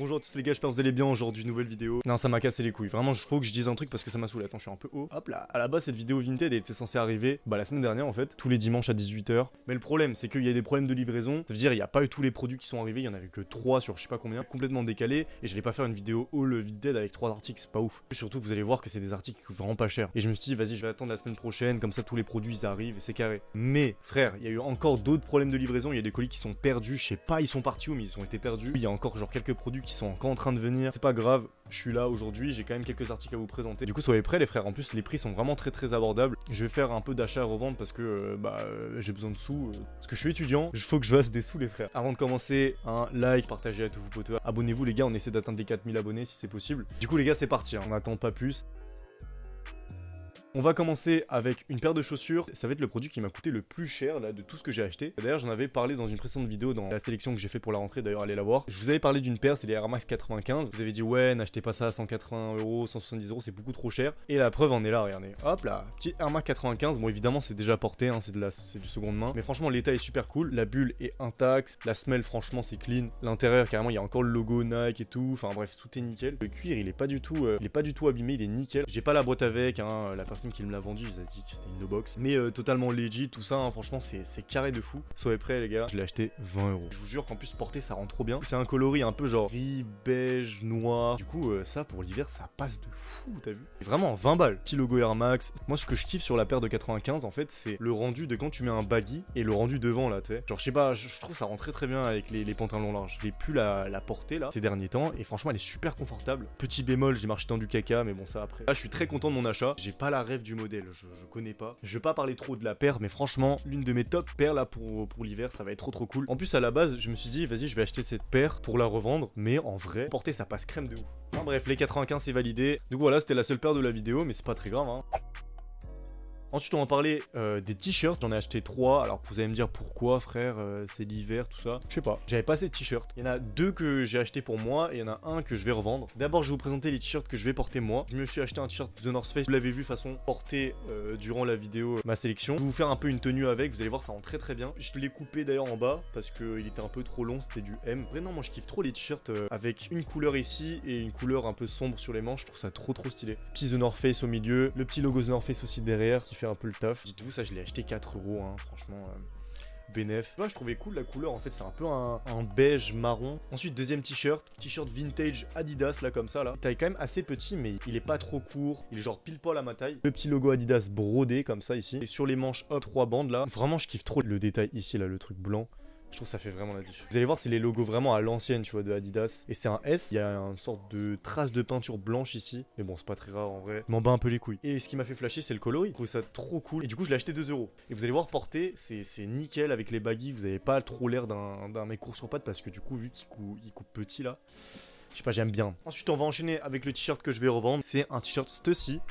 Bonjour à tous les gars, j'espère que vous allez bien. Aujourd'hui nouvelle vidéo. Non, ça m'a cassé les couilles, vraiment faut que je dise un truc parce que ça m'a saoulé. Attends, je suis un peu haut. Hop là. À la base cette vidéo Vinted était censée arriver la semaine dernière en fait, tous les dimanches à 18 h. Mais le problème c'est qu'il y a des problèmes de livraison. Ça veut dire il n'y a pas eu tous les produits qui sont arrivés, il y en avait que 3 sur je sais pas combien, complètement décalé. Et j'allais pas faire une vidéo haul Vinted avec 3 articles, c'est pas ouf. Surtout que vous allez voir que c'est des articles qui coûtent vraiment pas cher. Et je me suis dit vas-y je vais attendre la semaine prochaine, comme ça tous les produits ils arrivent et c'est carré. Mais frère, il y a eu encore d'autres problèmes de livraison, il y a des colis qui sont perdus, je sais pas ils sont partis où mais ils ont été perdus. Il y a encore genre quelques produits qui sont encore en train de venir. C'est pas grave, je suis là aujourd'hui, j'ai quand même quelques articles à vous présenter. Du coup soyez prêts les frères, en plus les prix sont vraiment très abordables. Je vais faire un peu d'achat à revendre parce que j'ai besoin de sous. Parce que je suis étudiant, il faut que je fasse des sous les frères. Avant de commencer, un like, partagez à tous vos potos. Abonnez-vous les gars, on essaie d'atteindre les 4000 abonnés si c'est possible. Du coup les gars c'est parti, hein. On n'attend pas plus. On va commencer avec une paire de chaussures. Ça va être le produit qui m'a coûté le plus cher là de tout ce que j'ai acheté. D'ailleurs j'en avais parlé dans une précédente vidéo dans la sélection que j'ai fait pour la rentrée, d'ailleurs allez la voir. Je vous avais parlé d'une paire, c'est les Air Max 95. Vous avez dit ouais n'achetez pas ça à 180 €, 170 €, c'est beaucoup trop cher. Et la preuve en est là, regardez. Hop là, petit Air Max 95. Bon évidemment c'est déjà porté, hein, c'est du seconde main. Mais franchement l'état est super cool, la bulle est intacte, la semelle franchement c'est clean. L'intérieur carrément il y a encore le logo Nike et tout, enfin bref tout est nickel. Le cuir il est pas du tout abîmé, il est nickel. J'ai pas la boîte avec, hein, la personne qui me l'a vendu dit que c'était une no box, mais totalement legit tout ça, hein, franchement c'est carré de fou. Soyez prêts les gars, je l'ai acheté 20 €. Je vous jure qu'en plus porter ça rend trop bien. C'est un coloris un peu genre gris, beige, noir. Du coup ça pour l'hiver ça passe de fou, t'as vu? Et vraiment 20 balles. Petit logo Air Max. Moi ce que je kiffe sur la paire de 95 en fait c'est le rendu de quand tu mets un baggy et le rendu devant là, tu sais. Genre je sais pas, je trouve ça rend très bien avec les pantalons larges. J'ai pu la porter là ces derniers temps et franchement elle est super confortable. Petit bémol, j'ai marché dans du caca mais bon ça après. Là je suis très content de mon achat. J'ai pas la rêve du modèle, je connais pas. Je vais pas parler trop de la paire, mais franchement, l'une de mes top paires là pour l'hiver, ça va être trop cool. En plus, à la base, je me suis dit, vas-y, je vais acheter cette paire pour la revendre, mais en vrai, porter ça passe crème de ouf. Enfin, bref, les 95 c'est validé. Donc voilà, c'était la seule paire de la vidéo, mais c'est pas très grave, hein. Ensuite on va parler des t-shirts, j'en ai acheté 3, alors vous allez me dire pourquoi frère, c'est l'hiver, tout ça. Je sais pas, j'avais pas assez de t-shirts. Il y en a 2 que j'ai acheté pour moi et il y en a un que je vais revendre. D'abord je vais vous présenter les t-shirts que je vais porter moi. Je me suis acheté un t-shirt The North Face, vous l'avez vu façon porté durant la vidéo, ma sélection. Je vais vous faire un peu une tenue avec, vous allez voir ça rend très bien. Je l'ai coupé d'ailleurs en bas parce qu'il était un peu trop long, c'était du M. Vraiment moi je kiffe trop les t-shirts avec une couleur ici et une couleur un peu sombre sur les manches, je trouve ça trop stylé. Petit The North Face au milieu, le petit logo The North Face aussi derrière qui fait un peu le taf. Dites-vous ça je l'ai acheté 4 €, hein, franchement bénef. Moi je trouvais cool la couleur en fait, c'est un peu un beige marron. Ensuite deuxième t-shirt vintage Adidas là comme ça là. Taille quand même assez petit mais il est pas trop court, il est genre pile poil à ma taille. Le petit logo Adidas brodé comme ça ici. Et sur les manches hop 3 bandes là. Vraiment je kiffe trop le détail ici là, le truc blanc. Je trouve que ça fait vraiment la diff. Vous allez voir, c'est les logos vraiment à l'ancienne, tu vois, de Adidas. Et c'est un S. Il y a une sorte de trace de peinture blanche ici. Mais bon, c'est pas très rare en vrai. Je m'en bats un peu les couilles. Et ce qui m'a fait flasher, c'est le coloris. Je trouve ça trop cool. Et du coup, je l'ai acheté 2 €. Et vous allez voir, porter, c'est nickel avec les baggy. Vous avez pas trop l'air d'un mec court sur pattes parce que du coup, vu qu'il coupe petit là, je sais pas, j'aime bien. Ensuite, on va enchaîner avec le t-shirt que je vais revendre. C'est un t-shirt Stussy.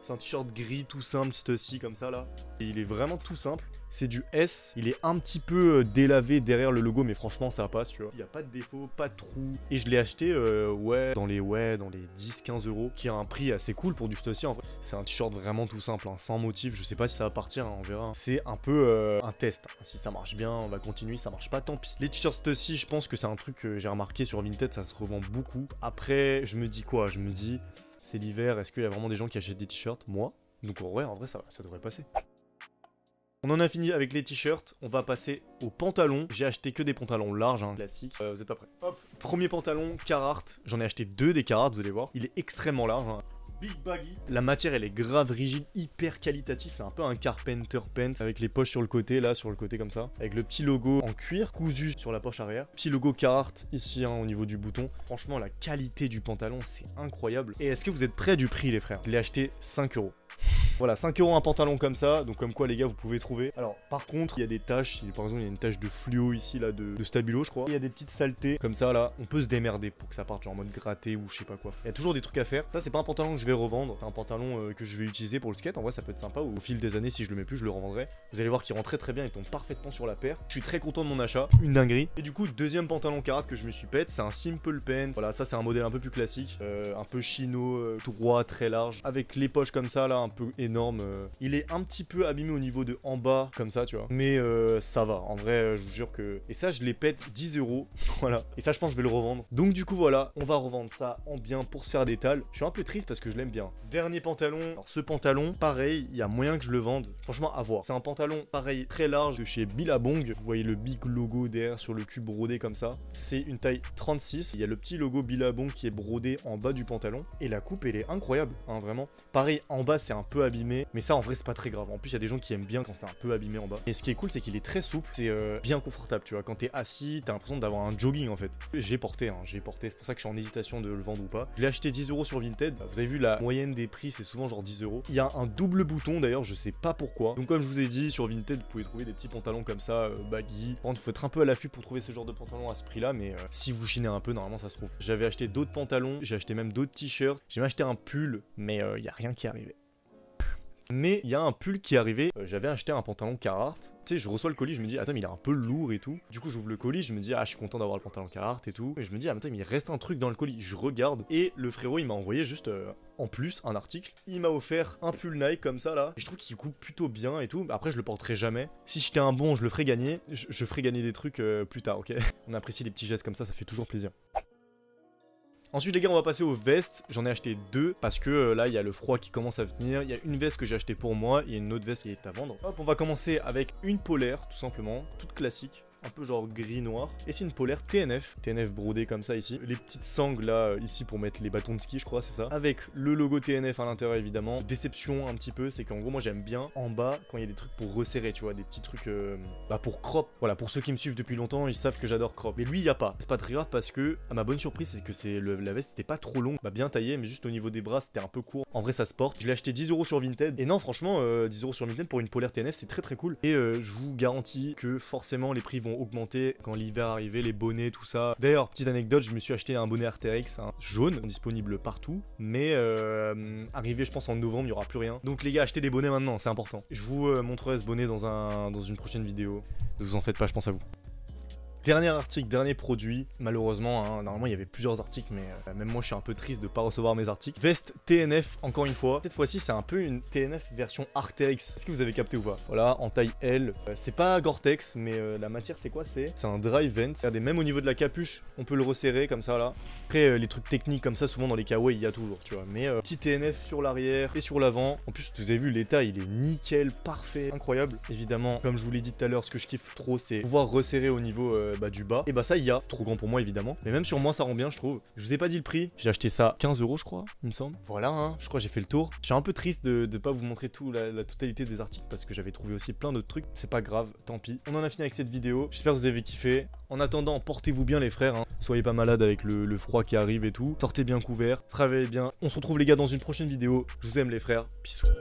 C'est un t-shirt gris tout simple, Stussy comme ça là. Et il est vraiment tout simple. C'est du S, il est un petit peu délavé derrière le logo, mais franchement ça passe, tu vois. Il n'y a pas de défaut, pas de trou. Et je l'ai acheté, dans les 10-15 €, qui a un prix assez cool pour du Stussy en vrai. C'est un t-shirt vraiment tout simple, hein, sans motif. Je sais pas si ça va partir, hein, on verra. C'est un peu un test. Si ça marche bien, on va continuer. Ça marche pas, tant pis. Les t-shirts Stussy, je pense que c'est un truc que j'ai remarqué sur Vinted, ça se revend beaucoup. Après, je me dis quoi? Je me dis, c'est l'hiver, est-ce qu'il y a vraiment des gens qui achètent des t-shirts? Moi. Donc en vrai ça devrait passer. On en a fini avec les t-shirts, on va passer aux pantalons. J'ai acheté que des pantalons larges, hein, classiques. Vous êtes pas prêts? Hop, premier pantalon, Carhartt. J'en ai acheté 2 des Carhartt, vous allez voir. Il est extrêmement large, hein. Big baggy. La matière elle est grave rigide, hyper qualitatif. C'est un peu un Carpenter Pants avec les poches sur le côté, là sur le côté comme ça. Avec le petit logo en cuir cousu sur la poche arrière. Petit logo Carhartt ici, hein, au niveau du bouton. Franchement la qualité du pantalon c'est incroyable. Et est-ce que vous êtes près du prix les frères? Je l'ai acheté 5 €. Voilà, 5 € un pantalon comme ça, donc comme quoi les gars vous pouvez trouver. Alors par contre il y a des taches, par exemple il y a une tache de fluo ici là de stabilo je crois. Il y a des petites saletés comme ça là, on peut se démerder pour que ça parte genre en mode gratté ou je sais pas quoi. Il y a toujours des trucs à faire. Ça c'est pas un pantalon que je vais revendre, c'est un pantalon que je vais utiliser pour le skate. En vrai ça peut être sympa, ou au fil des années si je le mets plus je le revendrai. Vous allez voir qu'il rend très bien, il tombe parfaitement sur la paire. Je suis très content de mon achat, une dinguerie. Et du coup deuxième pantalon Carhartt que je me suis pète, c'est un Simple Pants. Voilà, ça c'est un modèle un peu plus classique, un peu chino, droit, très large, avec les poches comme ça là, un peu énorme. Il est un petit peu abîmé au niveau de en bas, comme ça, tu vois. Mais ça va. En vrai, je vous jure que... Et ça, je les pète 10 €. Voilà. Et ça, je pense que je vais le revendre. Donc, du coup, voilà. On va revendre ça en bien pour se faire des tales. Je suis un peu triste parce que je l'aime bien. Dernier pantalon. Alors, ce pantalon, pareil, il y a moyen que je le vende. Franchement, à voir. C'est un pantalon, pareil, très large de chez Billabong. Vous voyez le big logo derrière sur le cul brodé comme ça. C'est une taille 36. Il y a le petit logo Billabong qui est brodé en bas du pantalon. Et la coupe, elle est incroyable, hein, vraiment. Pareil, en bas, c'est un peu abîmé. Mais ça, en vrai, c'est pas très grave. En plus, il y a des gens qui aiment bien quand c'est un peu abîmé en bas. Et ce qui est cool, c'est qu'il est très souple. C'est bien confortable, tu vois. Quand t'es assis, t'as l'impression d'avoir un jogging, en fait. J'ai porté, hein, j'ai porté. C'est pour ça que je suis en hésitation de le vendre ou pas. Je l'ai acheté 10 € sur Vinted. Vous avez vu, la moyenne des prix, c'est souvent genre 10 €. Il y a un double bouton, d'ailleurs, je sais pas pourquoi. Donc, comme je vous ai dit, sur Vinted, vous pouvez trouver des petits pantalons comme ça, baggy. Par contre, faut être un peu à l'affût pour trouver ce genre de pantalon à ce prix-là, mais si vous chinez un peu, normalement, ça se trouve. J'avais acheté d'autres pantalons, j'ai acheté même d'autres t-shirts, j'ai même acheté un pull, mais il y a rien qui est arrivé. Mais il y a un pull qui est arrivé, j'avais acheté un pantalon Carhartt. Tu sais, je reçois le colis, je me dis, attends, mais il est un peu lourd et tout. Du coup, j'ouvre le colis, je me dis, ah, je suis content d'avoir le pantalon Carhartt et tout. Et je me dis, ah, attends, mais il reste un truc dans le colis. Je regarde, et le frérot, il m'a envoyé juste en plus un article. Il m'a offert un pull Nike comme ça là. Et je trouve qu'il coupe plutôt bien et tout. Après, je le porterai jamais. Si j'étais un bon, je le ferai gagner. Je ferai gagner des trucs plus tard, ok? On apprécie les petits gestes comme ça fait toujours plaisir. Ensuite les gars, on va passer aux vestes. J'en ai acheté 2 parce que là il y a le froid qui commence à venir. Il y a une veste que j'ai achetée pour moi, il y a une autre veste qui est à vendre. Hop, on va commencer avec une polaire tout simplement, toute classique. Un peu genre gris-noir. Et c'est une polaire TNF. TNF brodée comme ça ici. Les petites sangles là, ici pour mettre les bâtons de ski, je crois, c'est ça. Avec le logo TNF à l'intérieur évidemment. Déception un petit peu, c'est qu'en gros, moi j'aime bien en bas quand il y a des trucs pour resserrer, tu vois, des petits trucs pour crop. Voilà, pour ceux qui me suivent depuis longtemps, ils savent que j'adore crop. Mais lui, il n'y a pas. C'est pas très grave parce que, à ma bonne surprise, c'est que la veste était pas trop longue. Bien taillée, mais juste au niveau des bras, c'était un peu court. En vrai, ça se porte. Je l'ai acheté 10 € sur Vinted. Et non, franchement, 10 € sur Vinted pour une polaire TNF, c'est très très cool. Et je vous garantis que forcément, les prix vont augmenter quand l'hiver arrivé, les bonnets, tout ça. D'ailleurs, petite anecdote, je me suis acheté un bonnet Arc'teryx, jaune, disponible partout. Mais arrivé, je pense, en novembre, il n'y aura plus rien. Donc les gars, achetez des bonnets maintenant, c'est important. Je vous montrerai ce bonnet dans une prochaine vidéo. Ne vous en faites pas, je pense à vous. Dernier article, dernier produit, malheureusement, hein, normalement il y avait plusieurs articles, mais même moi je suis un peu triste de pas recevoir mes articles. Veste TNF, encore une fois. Cette fois-ci c'est un peu une TNF version Arc'teryx. Est-ce que vous avez capté ou pas? Voilà, en taille L. C'est pas Gore-Tex, mais la matière c'est quoi? C'est un dry vent. Regardez, même au niveau de la capuche, on peut le resserrer comme ça là. Après les trucs techniques comme ça, souvent dans les kawaii il y a toujours, tu vois. Mais petit TNF sur l'arrière et sur l'avant. En plus, vous avez vu l'état, il est nickel, parfait, incroyable. Évidemment, comme je vous l'ai dit tout à l'heure, ce que je kiffe trop, c'est pouvoir resserrer au niveau du bas. Et ça il y a, c'est trop grand pour moi évidemment, mais même sur moi ça rend bien je trouve. Je vous ai pas dit le prix, j'ai acheté ça 15 € je crois, il me semble. Voilà hein, je crois que j'ai fait le tour. Je suis un peu triste de pas vous montrer la totalité des articles parce que j'avais trouvé aussi plein d'autres trucs. C'est pas grave, tant pis. On en a fini avec cette vidéo, j'espère que vous avez kiffé. En attendant, portez-vous bien les frères, hein. Soyez pas malades avec le froid qui arrive et tout. Sortez bien couverts, travaillez bien. On se retrouve les gars dans une prochaine vidéo. Je vous aime les frères, bisous.